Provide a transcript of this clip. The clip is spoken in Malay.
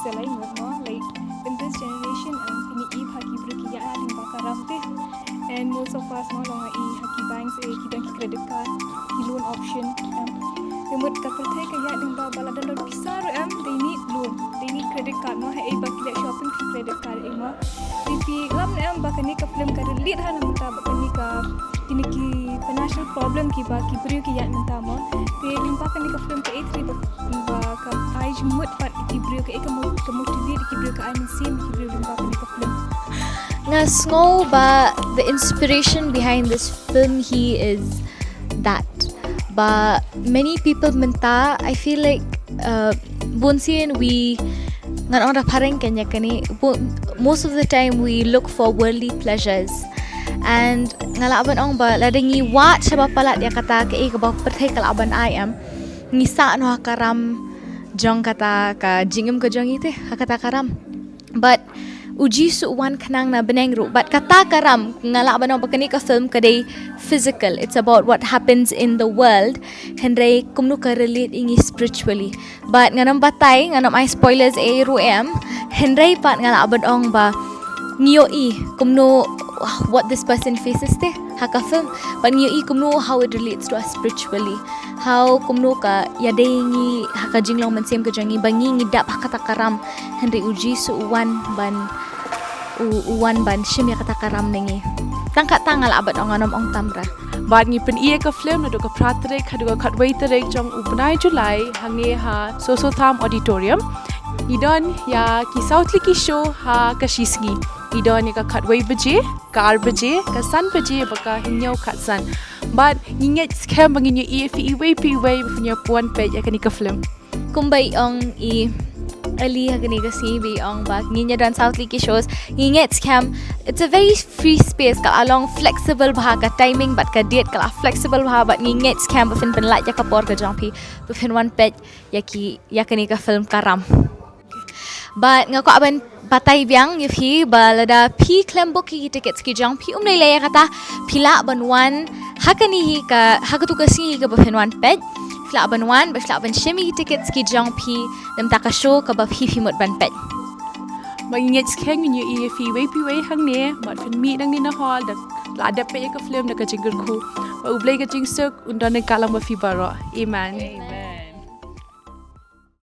selai more like in this generation kini ib haki bruki ya ading bakaram te and most of us more long haki banks kidang credit card ki loan option Remut kapertai kaya ding ba baladan don pisar they need loan they need credit card mo hai ba kila shopping fi credit card mo fi lam ba kani ka film ka lead ha na mata ba kani ka kini ki financial problem ki ba ki brio ki ya mata mo te limpa kani ka film ka e3 ba ka ai mut pat ki brio ka motivate ki brio ka ai sim ki brio limpa kani ka film Ngasngo ba the inspiration behind this film he is that. But many people mynta, I feel like bunsian we ngan orang pareng kanya kani most of the time we look for worldly pleasures and ngalaban ong ba ladangi wat siapa pala dia kata ke ba perthai kalaban I am ngisa no karam jong kata ka jingem ke jong ite kata karam but uji suwan kanang na beneng ru but kata karam ngalaban ong bakani ka film kadai physical, it's about what happens in the world henry kumnu ka relate ingi spiritually but nganam batay nganam ay spoilers ru henry pat ngalaban ong ba ngiyo kumnu what this person faces te haka film but ngiyo kumnu how it relates to us spiritually how kumnu ka yadengi haka jinglong mansem ka jangi bangi ngidap kata karam henry uji suwan ban shim ya kata karam nengi tangkat tangal abad ong anom ong tamra Bad ngi pen iya ka film na do ka pratrek ha do ka khatwai tarek jong upanai July hange ha so tham auditorium idon ya ki southly ki show ha ka shisgi idon ya ka khatwai baje kar baje ka san baje baka hinyau khatsan but nginget scam bangin iya fi iwe punya puan pe ya ka ni ka film kumbai ong Ali hagani kasi bi ong bak nginya dan southly ki shows nginget scam it's a very free space ka along flexible bha ka timing but ka date ka flexible bha but nginget scam fin pen la ya ka por ka jampi fin one page ya kani ka film karam but ngako aban patay biang yafi balada pi klembo ki tickets ki jampi umnai le kata pila ban one hakani ka hakatu kasi ka fin one page Fla ban wan, but fla ban shimmy tickets ki jong pi dem taka show ka ba pi mut ban pet. Manginget skeng nyu iya fi way hang ne mat fin mi dang ni na hall dak la da pe ka film da ka jingul khu ba ublai ka jing suk undan kalang ba fi baro amen